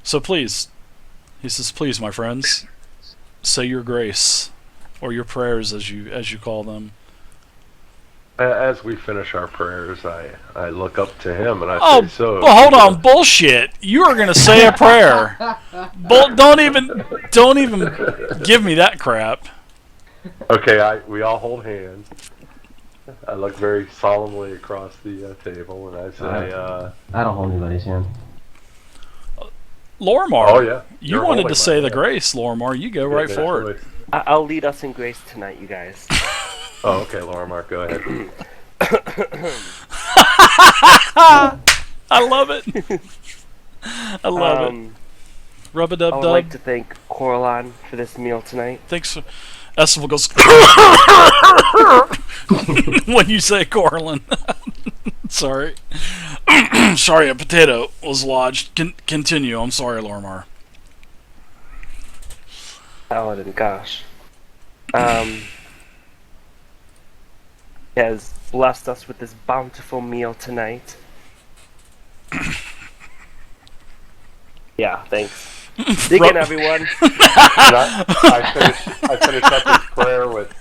So please, he says, please, my friends, say your grace, or your prayers as you call them. As we finish our prayers, I look up to him and I say, Oh, "So, well, hold you on, bullshit! You are gonna say a prayer. Don't even give me that crap. okay." We all hold hands. I look very solemnly across the table and I say, I don't hold anybody's hand. "Oh Lormar, yeah, you you're wanted to holding my say the hand. grace, Lormar. You go You have right no for it. choice." I'll lead us in grace tonight, you guys. Oh, okay, Laura Mark, go ahead. I love it. I love it. Rub a I dub would like dub. to thank Coralon for this meal tonight. Thanks. Estival goes when you say Corlin. Sorry. Sorry, a potato was lodged. Continue. I'm sorry, Lormar. Paladin, gosh. He has blessed us with this bountiful meal tonight. Yeah, thanks. Dig in, everyone. I finish up his prayer with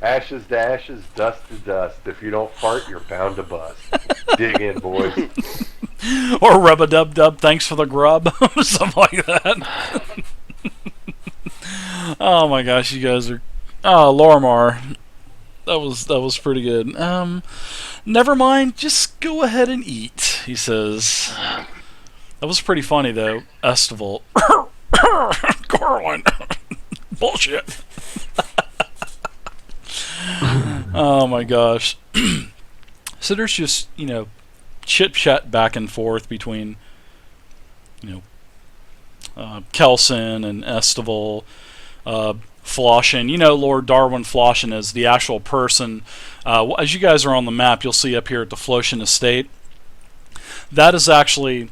ashes to ashes, dust to dust. If you don't fart, you're bound to bust. Dig in, boys. Or rub a dub dub. Thanks for the grub. Something like that. Oh my gosh, you guys are. Oh, Lormar. That was pretty good. Never mind. Just go ahead and eat. He says. That was pretty funny though. Estival. Corlin. Bullshit. Oh my gosh. So there's just, chit chat back and forth between, Kelson and Estival. Floshin. Lord Darwin Floshin is the actual person. As you guys are on the map, you'll see up here at the Floshin Estate. That is actually,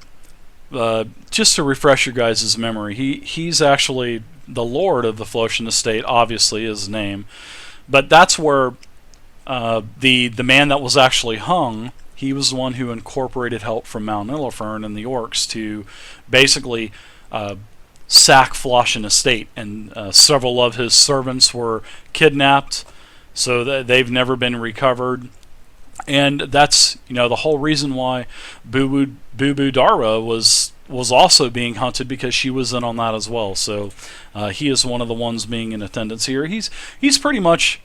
just to refresh your guys' memory, he's actually the Lord of the Floshin Estate, obviously, his name. But that's where the man that was actually hung, he was the one who incorporated help from Mount Illifern and the orcs to basically sack Floshin Estate, and several of his servants were kidnapped, so that they've never been recovered. And that's the whole reason why Boo Boo Darwa was also being hunted, because she was in on that as well. So he is one of the ones being in attendance here. He's pretty much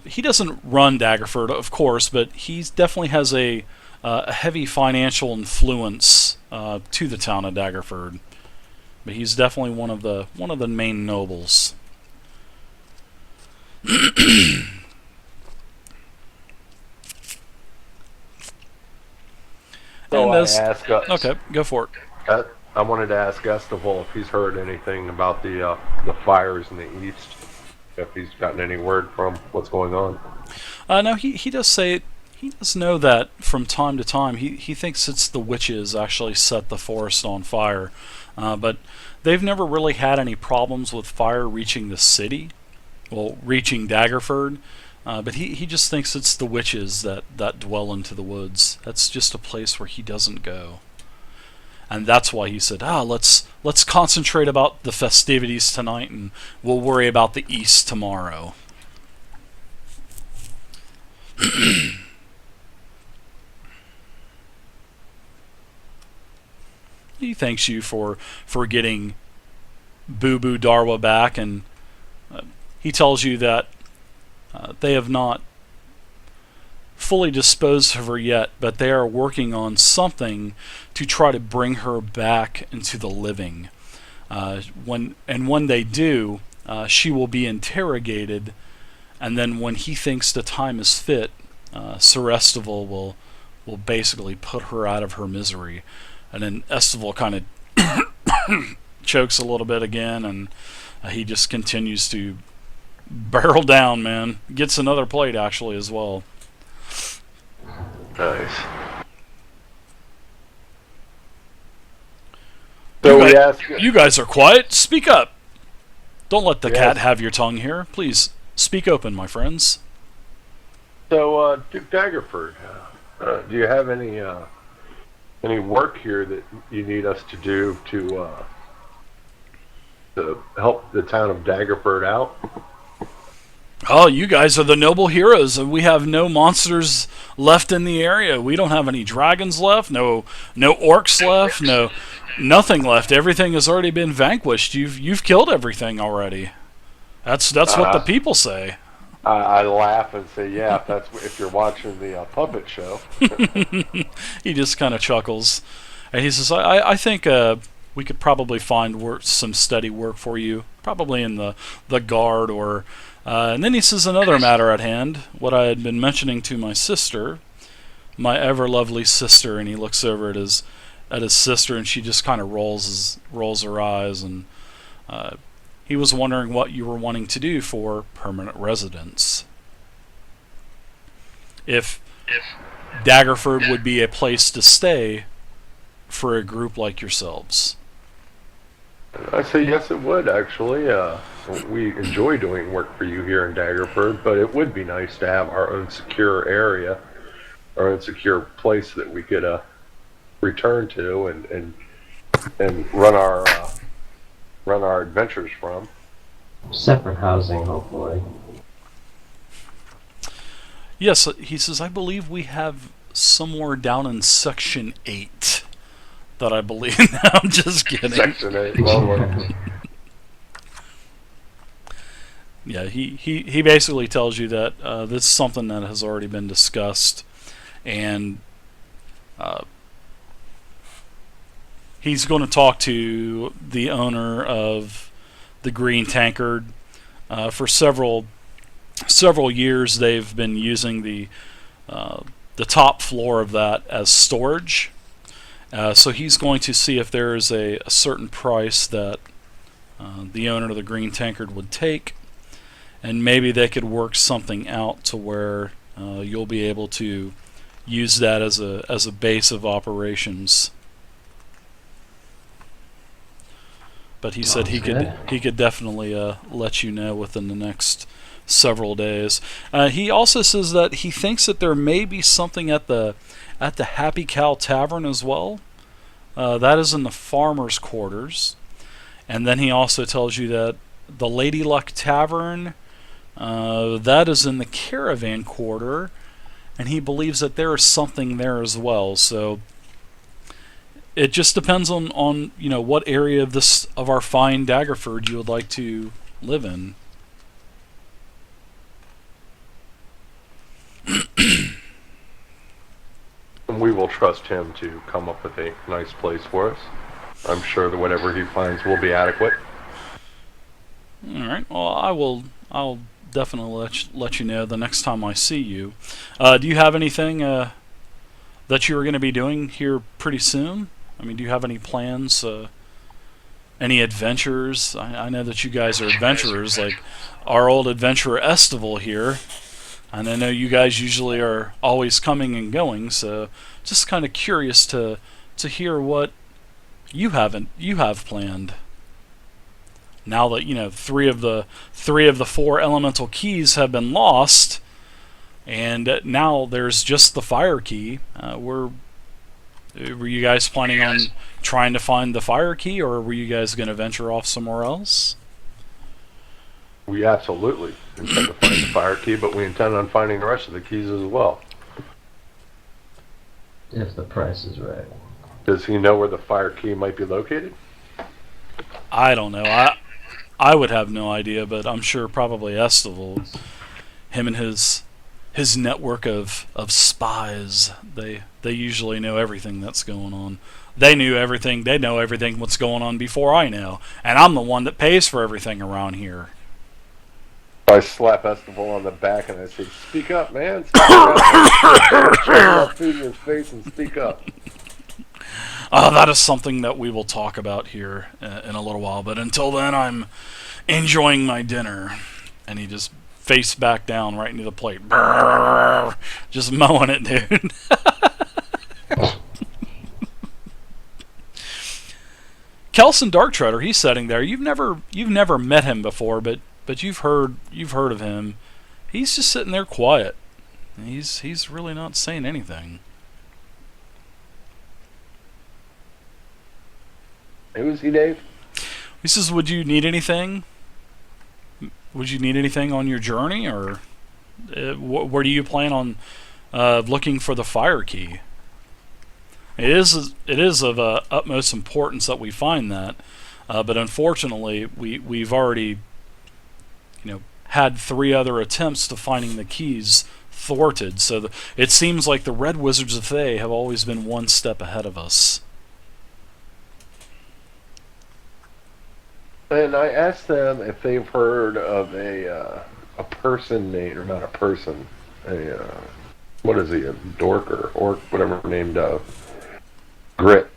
he doesn't run Daggerford, of course, but he definitely has a heavy financial influence to the town of Daggerford. But he's definitely one of the main nobles. So And I as, ask. okay, go for it. I wanted to ask Estival if he's heard anything about the fires in the east. If he's gotten any word from what's going on. No, he does say it. He does know that from time to time. He thinks it's the witches actually set the forest on fire. But they've never really had any problems with fire reaching the city. Well, reaching Daggerford. But he just thinks it's the witches that dwell into the woods. That's just a place where he doesn't go. And that's why he said, let's concentrate about the festivities tonight, and we'll worry about the east tomorrow. He thanks you for getting Boo Boo Darwa back, and he tells you that they have not fully disposed of her yet, but they are working on something to try to bring her back into the living. When they do, she will be interrogated, and then when he thinks the time is fit, Sir Estival will basically put her out of her misery. And then Estival kind of chokes a little bit again, and he just continues to barrel down, man. Gets another plate, actually, as well. Nice. So you guys are quiet. Speak up. Don't let the Yes. cat have your tongue here. Please, speak open, my friends. So, Duke Daggerford, do you have any Any work here that you need us to do to help the town of Daggerford out? Oh, you guys are the noble heroes. We have no monsters left in the area. We don't have any dragons left. No orcs left. No, nothing left. Everything has already been vanquished. You've killed everything already. That's what the people say. I laugh and say, yeah, if you're watching the puppet show. He just kind of chuckles, and he says, I think we could probably find some steady work for you, probably in the guard or." And then he says another matter at hand, what I had been mentioning to my sister, my ever lovely sister, and he looks over at his sister, and she just kind of rolls her eyes, and he was wondering what you were wanting to do for permanent residence. If Daggerford would be a place to stay for a group like yourselves. I say yes, it would actually. We enjoy doing work for you here in Daggerford, but it would be nice to have our own secure area, our own secure place that we could return to and run our adventures from. Separate housing, hopefully. Yes, he says, I believe we have somewhere down in Section 8 that I believe. No, I'm just kidding. Section 8, well, yeah, he basically tells you that this is something that has already been discussed, and he's going to talk to the owner of the Green Tankard. For several years, they've been using the top floor of that as storage. So he's going to see if there is a certain price that the owner of the Green Tankard would take, and maybe they could work something out to where you'll be able to use that as a base of operations. But he said he could definitely let you know within the next several days. He also says that he thinks that there may be something at the Happy Cow Tavern as well. That is in the farmers' quarters. And then he also tells you that the Lady Luck Tavern, that is in the Caravan Quarter, and he believes that there is something there as well. So it just depends on what area of our fine Daggerford you would like to live in. we will trust him to come up with a nice place for us. I'm sure that whatever he finds will be adequate. All right. Well, I'll definitely let you know the next time I see you. Do you have anything that you are going to be doing here pretty soon? I mean, do you have any plans? Any adventures? I know that you guys are adventurers, like our old adventurer Estival here. And I know you guys usually are always coming and going, so just kind of curious to hear what you have planned. Now that three of the four elemental keys have been lost, and now there's just the fire key. Were you guys planning on trying to find the fire key, or were you guys going to venture off somewhere else? We absolutely intend to find the fire key, but we intend on finding the rest of the keys as well. If the price is right. Does he know where the fire key might be located? I don't know. I would have no idea, but I'm sure probably Estival, him and his network of spies, they usually know everything that's going on. They knew everything. They know everything what's going on before I know, and I'm the one that pays for everything around here. I slap Estival on the back and I say, "Speak up, man! Speak up! Shove that food in his face and speak up." That is something that we will talk about here in a little while. But until then, I'm enjoying my dinner. And he just face back down right into the plate. Brrr, just mowing it, dude. Kelson Darktreader, he's sitting there. You've never met him before, but you've heard of him. He's just sitting there quiet. He's really not saying anything. Who is he, Dave? He says, "Would you need anything? Would you need anything on your journey, or where do you plan on looking for the fire key?" It is of utmost importance that we find that, but unfortunately, we've already, had 3 other attempts to finding the keys thwarted. So it seems like the Red Wizards of Thay have always been one step ahead of us. And I asked them if they've heard of a person named, or not a person, what is he, a dork or orc, whatever, named Grit.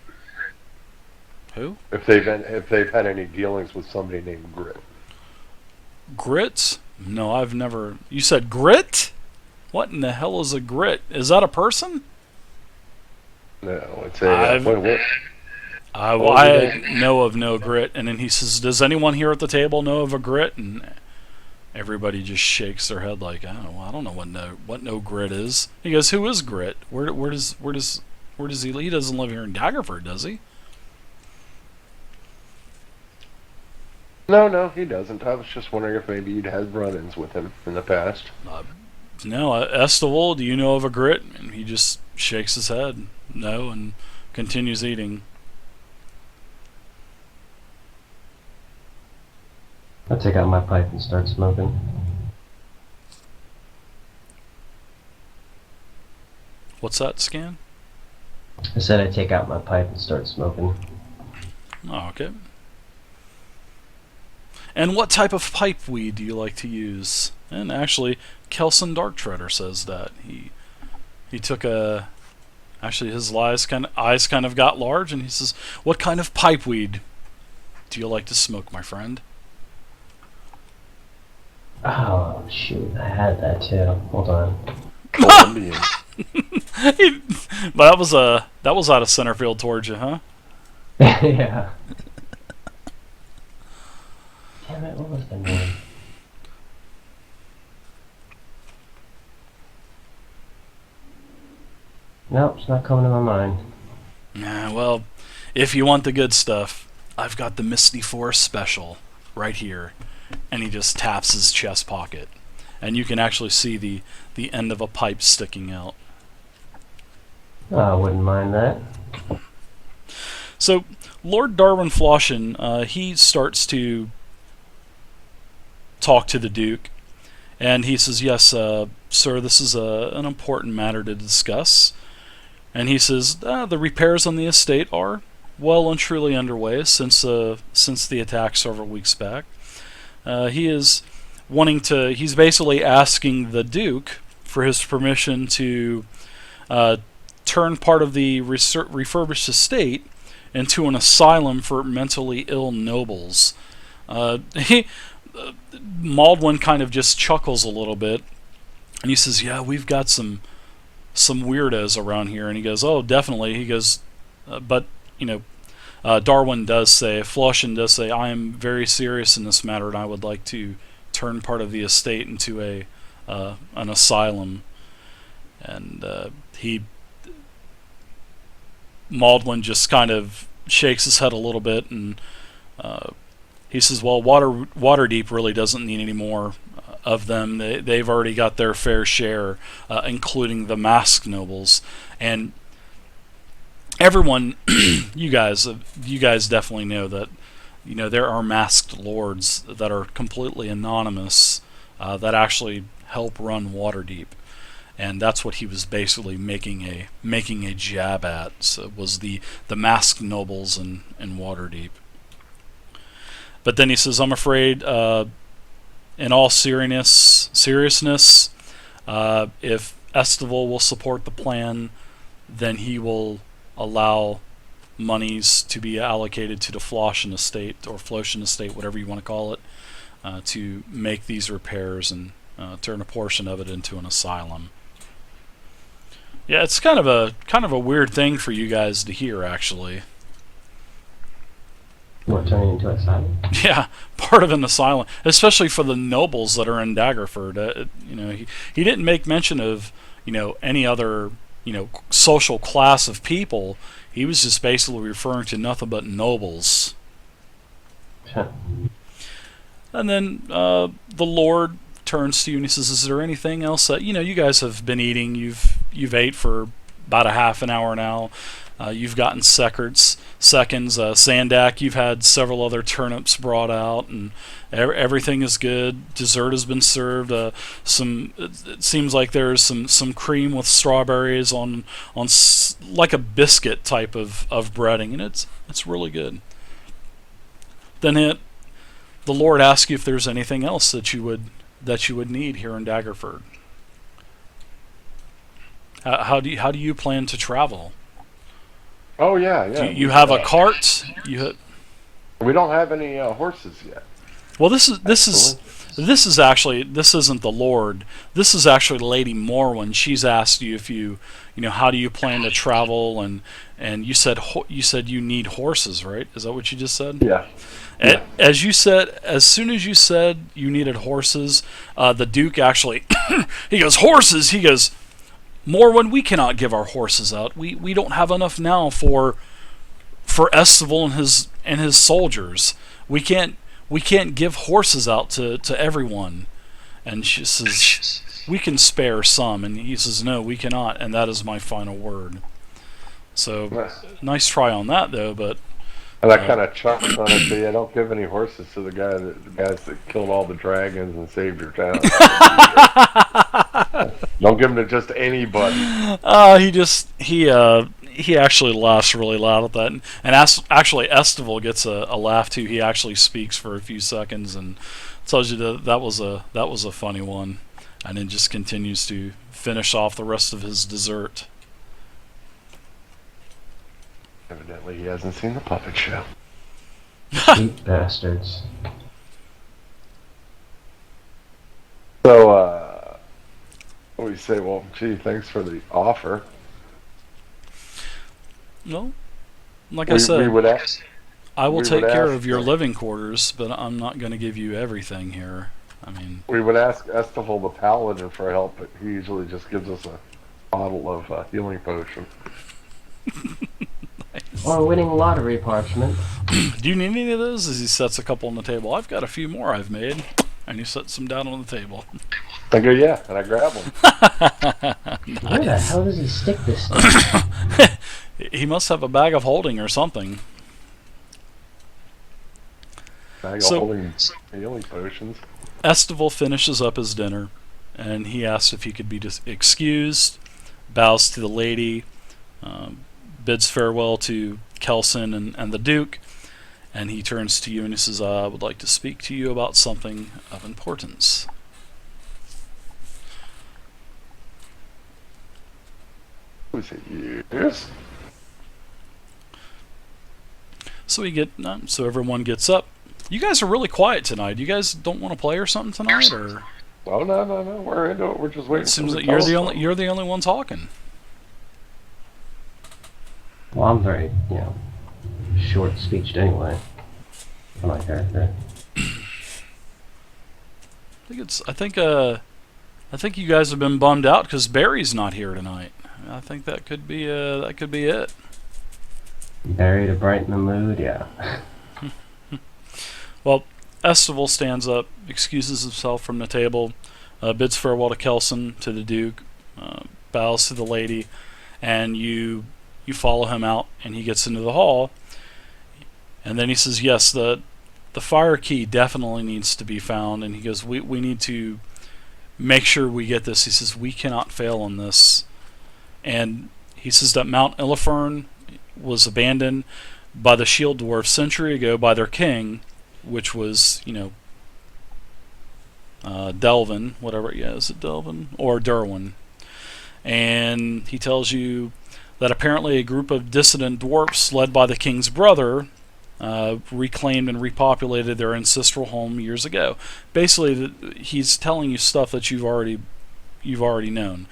Who? If they've had any dealings with somebody named Grit. Grit? No, I've never. You said grit? What in the hell is a grit? Is that a person? No, it's a. I know of no grit. And then he says, "Does anyone here at the table know of a grit?" And everybody just shakes their head like, "I don't know what no grit is." He goes, "Who is Grit? Where does he? He doesn't live here in Daggerford, does he?" No, he doesn't. I was just wondering if maybe you'd had run-ins with him in the past. No, Estival, do you know of a Grit? And he just shakes his head, no, and continues eating. I take out my pipe and start smoking. What's that, Scan? I said I take out my pipe and start smoking. Oh, okay. And what type of pipe weed do you like to use? And actually, Kelson Darktreader says that he took a. Actually, his eyes kind of got large, and he says, "What kind of pipe weed do you like to smoke, my friend?" Oh shoot, I had that too. Hold on. Colombian. But that was out of center field towards you, huh? Yeah. Damn it, what was the name? Nope, it's not coming to my mind. Nah, well, if you want the good stuff, I've got the Misty Forest Special right here. And he just taps his chest pocket. And you can actually see the end of a pipe sticking out. Oh, I wouldn't mind that. So, Lord Darwin Floshin, he starts to talk to the Duke. And he says, "Yes, sir, this is an important matter to discuss." And he says, "The repairs on the estate are well and truly underway since the attack several weeks back. He is he's basically asking the Duke for his permission to turn part of the refurbished estate into an asylum for mentally ill nobles." Maldwin kind of just chuckles a little bit, and he says, "Yeah, we've got some weirdos around here." And he goes, "Oh, definitely." He goes, "But Darwin does say, Floshin does say, I am very serious in this matter, and I would like to turn part of the estate into an asylum." And Maldwin just kind of shakes his head a little bit, and he says, "Well, Waterdeep really doesn't need any more of them. They've already got their fair share, including the masked nobles." And everyone, you guys definitely know that there are masked lords that are completely anonymous that actually help run Waterdeep, and that's what he was basically making a jab at. So was the masked nobles in Waterdeep. But then he says, "I'm afraid, in all seriousness, if Estival will support the plan, then he will allow monies to be allocated to the Floshin estate, or Floshin estate, whatever you want to call it, to make these repairs and turn a portion of it into an asylum." Yeah, it's kind of a weird thing for you guys to hear, actually. What, turning into an asylum? Yeah, part of an asylum, especially for the nobles that are in Daggerford. He didn't make mention of any other social class of people. He was just basically referring to nothing but nobles. And then the Lord turns to you and he says, "Is there anything else that you guys have been eating? You've ate for about a half an hour now. You've gotten seconds. Sandak, you've had several other turnips brought out, and everything is good. Dessert has been served. It seems like there's some cream with strawberries on like a biscuit type of breading, and it's really good." Then the Lord asks you if there's anything else that you would need here in Daggerford. How do you plan to travel? Oh yeah. Do you have a cart? We don't have any horses yet. Well, this isn't the Lord. This is actually Lady Morwen. She's asked you if how do you plan to travel, and you said you need horses, right? Is that what you just said? Yeah. As soon as you said you needed horses, the Duke actually he goes, "Horses!" He goes, "Morwen, we cannot give our horses out. We don't have enough now for Estival and his soldiers. We can't give horses out to everyone." And she says, "We can spare some." And he says, "No, we cannot, and that is my final word." So nice try on that though, but and I kind of chuckled on it. So yeah, don't give any horses to the guys that killed all the dragons and saved your town. Don't give them to just anybody. He actually laughs really loud at that, and actually Estival gets a laugh too. He actually speaks for a few seconds and tells you that was a funny one, and then just continues to finish off the rest of his dessert. Evidently, he hasn't seen the puppet show. Cheap bastards. So, what do you say? Well, gee, thanks for the offer. Well, like I said, I will take care of your them. living quarters, but I'm not going to give you everything here. I mean, We would ask Estival the Paladin for help, but he usually just gives us a bottle of healing potion. Or winning lottery parchment. do you need any of those? As he sets a couple on the table, I've got a few more I've made, and he sets them down on the table. I go, yeah, and I grab them. Where the hell does he stick this stuff? He must have a bag of holding or something. Bag of holding healing potions. Estival finishes up his dinner, and he asks if he could be excused, bows to the lady, bids farewell to Kelson and the Duke, and he turns to you and he says, "I would like to speak to you about something of importance." We say, yes. So everyone gets up. You guys are really quiet tonight. You guys don't want to play or something tonight, or? Oh no, we're into it. We're just waiting. It seems that you're the only one talking. Well, I'm very, short-speeched anyway. For my character. I think you guys have been bummed out because Barry's not here tonight. I think that could be it. Barry to brighten the mood, yeah. Well, Estival stands up, excuses himself from the table, bids farewell to Kelson, to the Duke, bows to the lady, and you follow him out, and he gets into the hall, and then he says, "Yes, the fire key definitely needs to be found," and he goes, we need to make sure we get this. He says, "We cannot fail on this," and he says that Mount Illifern was abandoned by the Shield Dwarf century ago by their king, which was, Delvin, whatever, is it Delvin? Or Derwin. And he tells you that apparently a group of dissident dwarfs led by the king's brother reclaimed and repopulated their ancestral home years ago. Basically, he's telling you stuff that you've already known.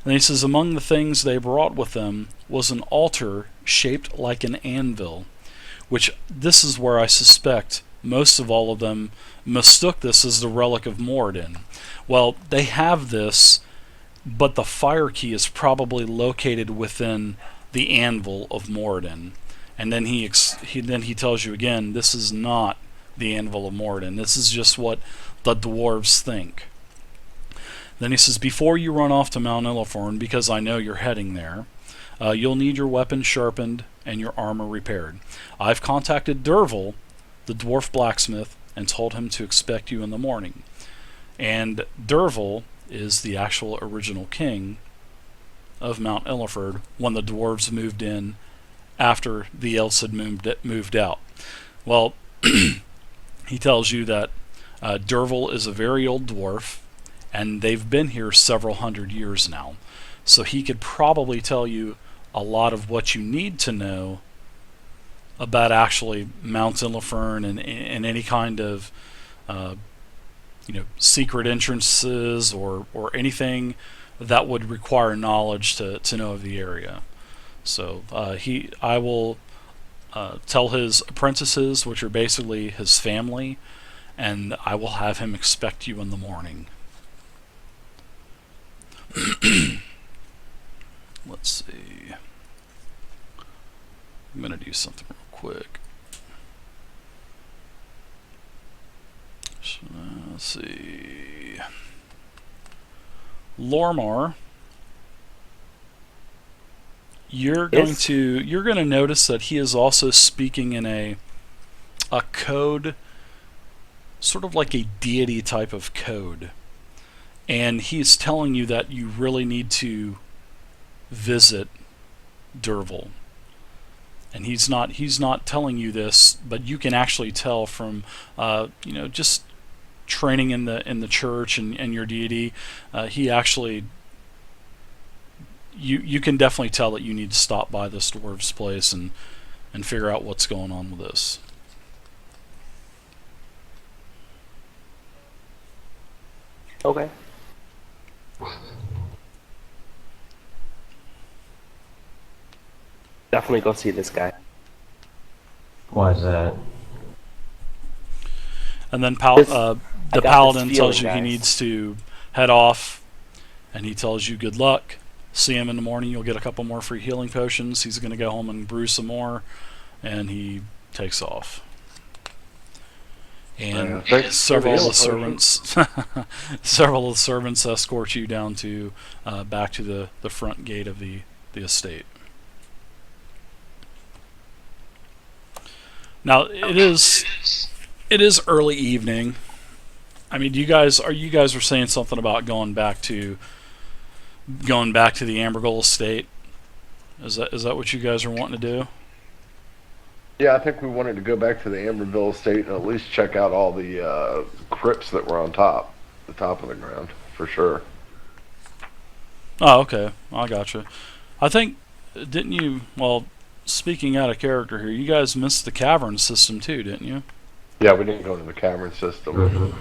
And he says among the things they brought with them was an altar shaped like an anvil, which this is where I suspect most of all of them mistook this as the relic of Moradin. Well, they have this but the fire key is probably located within the anvil of Moradin. And then he tells you again, this is not the anvil of Moradin. This is just what the dwarves think. Then he says, before you run off to Mount Illithorn, because I know you're heading there, you'll need your weapon sharpened and your armor repaired. I've contacted Derval, the dwarf blacksmith, and told him to expect you in the morning. And Derval is the actual original king of Mount Illithorn when the dwarves moved in after the elves had moved out. Well, he tells you that Derval is a very old dwarf, and they've been here several hundred years now. So he could probably tell you a lot of what you need to know about actually Mount Illithorn and any kind of secret entrances or anything that would require knowledge to know of the area. So I will tell his apprentices, which are basically his family, and I will have him expect you in the morning. Let's see. I'm going to do something real quick. So, let's see. Lormar, you're going to notice that he is also speaking in a code, sort of like a deity type of code. And he's telling you that you really need to visit Derval. And he's not telling you this, but you can actually tell from just training in the church and your deity. He actually, you can definitely tell that you need to stop by this dwarf's place and figure out what's going on with this. Okay. Definitely go see this guy. Why is that? And then the got paladin this tells you feeling, he guys. needs to head off, and he tells you good luck. See him in the morning. You'll get a couple more free healing potions. He's going to go home and brew some more, and he takes off. And several of the servants escort you down to back to the front gate of the estate. Now it is early evening. I mean, you guys are saying something about going back to the Ambergold estate. Is that what you guys are wanting to do? Yeah, I think we wanted to go back to the Amberville estate and at least check out all the crypts that were on the top of the ground, for sure. Oh, okay. I gotcha. I think, didn't you, well, speaking out of character here, you guys missed the cavern system too, didn't you? Yeah, we didn't go into the cavern system. Mm-hmm.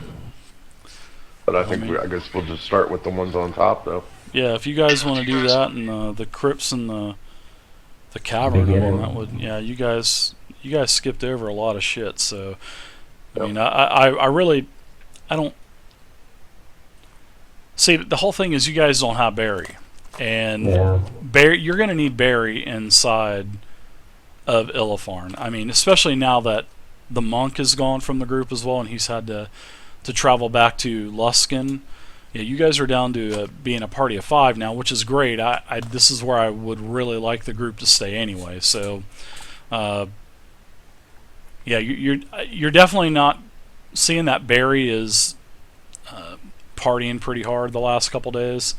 But I guess we'll just start with the ones on top, though. Yeah, if you guys want to do that, and the crypts and the cavern, that would, yeah, you guys skipped over a lot of shit. So, I mean, I really, I don't see, the whole thing is you guys don't have Barry, and you're going to need Barry inside of Illithorn. I mean, especially now that the monk is gone from the group as well, and he's had to travel back to Luskin. Yeah, you guys are down to being a party of 5 now, which is great. This is where I would really like the group to stay anyway. So, yeah, you're definitely not seeing that Barry is partying pretty hard the last couple days,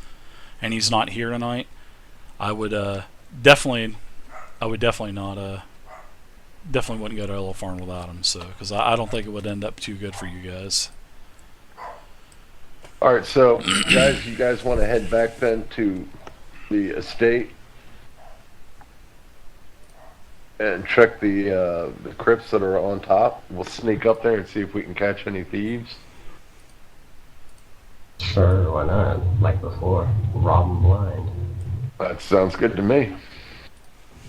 and he's not here tonight. I would definitely not. Definitely wouldn't go to Illithorn without him. So, because I don't think it would end up too good for you guys. All right, so guys, you guys want to head back then to the estate and check the crypts that are on top? We'll sneak up there and see if we can catch any thieves. Sure, why not? Like before, rob 'em blind. That sounds good to me.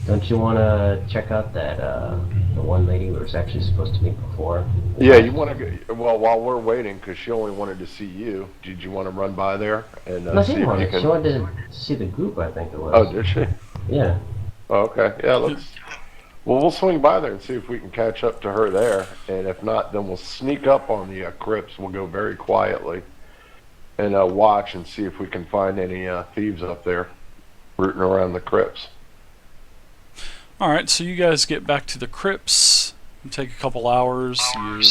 Don't you want to check out that the one lady we were actually supposed to meet before? Yeah, you want to go? Well, while we're waiting, because she only wanted to see you. Did you want to run by there and No, she see didn't if want you it. She can? wanted to see the group. I think it Oh, was. did she? Yeah. Oh, okay. Yeah, let's. Well, we'll swing by there and see if we can catch up to her there. And if not, then we'll sneak up on the crypts. We'll go very quietly and watch and see if we can find any thieves up there rooting around the crypts. Alright, so you guys get back to the crypts. It'll take a couple hours. You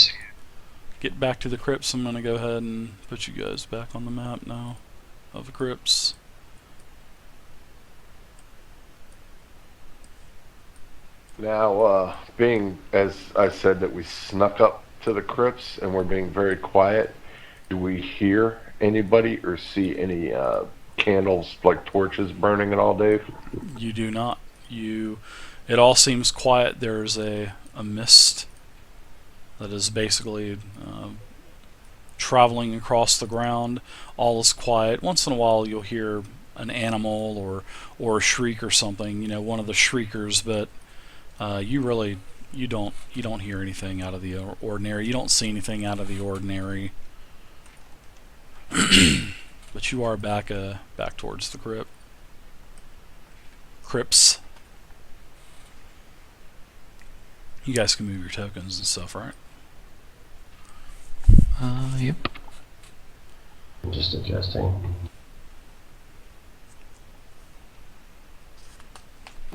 get back to the crypts. I'm going to go ahead and put you guys back on the map now of the crypts. Now, being as I said that we snuck up to the crypts and we're being very quiet, do we hear anybody or see any candles like torches burning at all, Dave? You do not. It all seems quiet. There's a mist that is basically traveling across the ground. All is quiet. Once in a while you'll hear an animal or a shriek or something, one of the shriekers, but you don't hear anything out of the ordinary. You don't see anything out of the ordinary. But you are back towards the crypts. You guys can move your tokens and stuff, right? Yep. I'm just adjusting.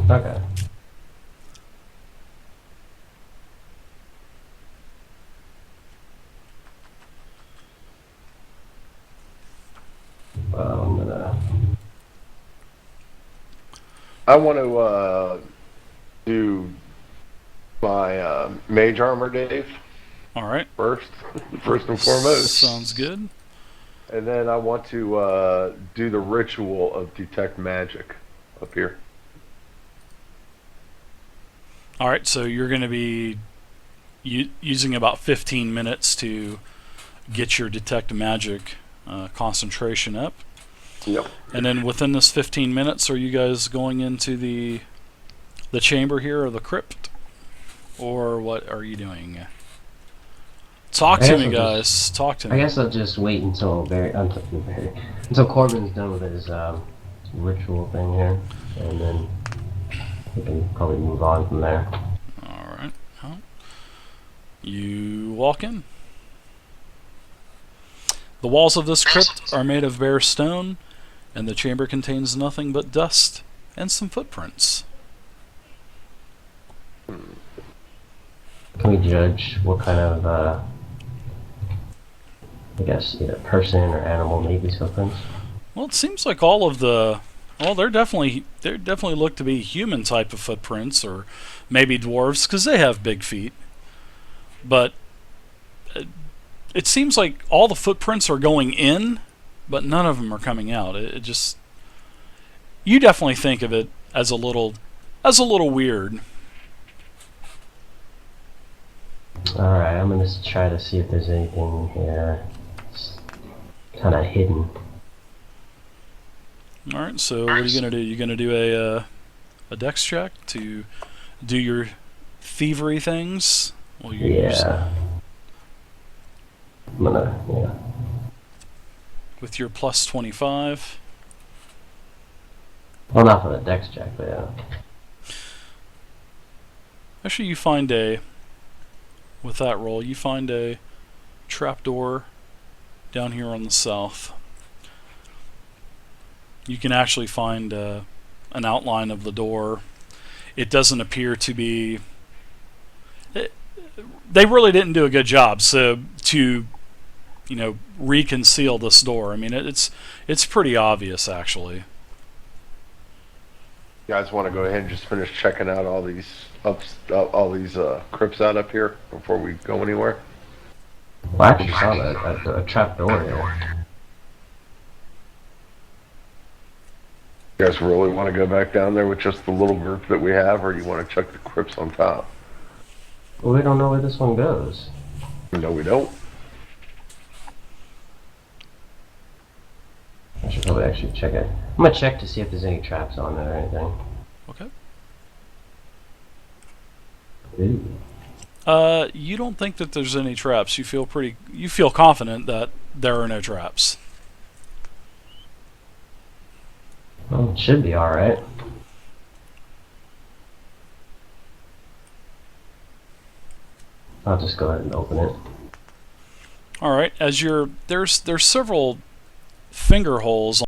Okay. Well, I'm gonna. I want to do my mage armor, Dave. All right. First and foremost. Sounds good. And then I want to do the ritual of detect magic up here. All right, so you're going to be using about 15 minutes to get your detect magic concentration up. Yep. And then within this 15 minutes, are you guys going into the chamber here or the crypt? Or what are you doing? Talk to me, guys. Talk to me. I guess I'll just wait until until Corbin's done with his ritual thing here, and then we can probably move on from there. Alright. Well, you walk in. The walls of this crypt are made of bare stone, and the chamber contains nothing but dust and some footprints. Can we judge what kind of, I guess, either person or animal made these footprints? Well, it seems like all of the... Well, they're definitely look to be human type of footprints, or maybe dwarves, because they have big feet. But it seems like all the footprints are going in, but none of them are coming out. It just... You definitely think of it as a little weird. Alright, I'm gonna try to see if there's anything here kind of hidden. Alright, so what are you going to do? You're going to do a dex check to do your thievery things? Well, Yeah. I'm gonna, yeah. With your plus 25. Well, not for the dex check, but yeah. Actually, with that roll, you find a trapdoor down here on the south. You can actually find an outline of the door. It doesn't appear to be... They really didn't do a good job, so to reconceal this door, I mean, it's pretty obvious, actually. You guys want to go ahead and just finish checking out all these crypts out up here before we go anywhere? Well, I actually saw a trap door here. You guys really want to go back down there with just the little group that we have, or you want to check the crypts on top? Well, we don't know where this one goes. No, we don't. I should probably actually check it. I'm gonna check to see if there's any traps on it or anything. Okay. Ooh. You don't think that there's any traps. You feel confident that there are no traps. Well, it should be alright. I'll just go ahead and open it. All right. There's several finger holes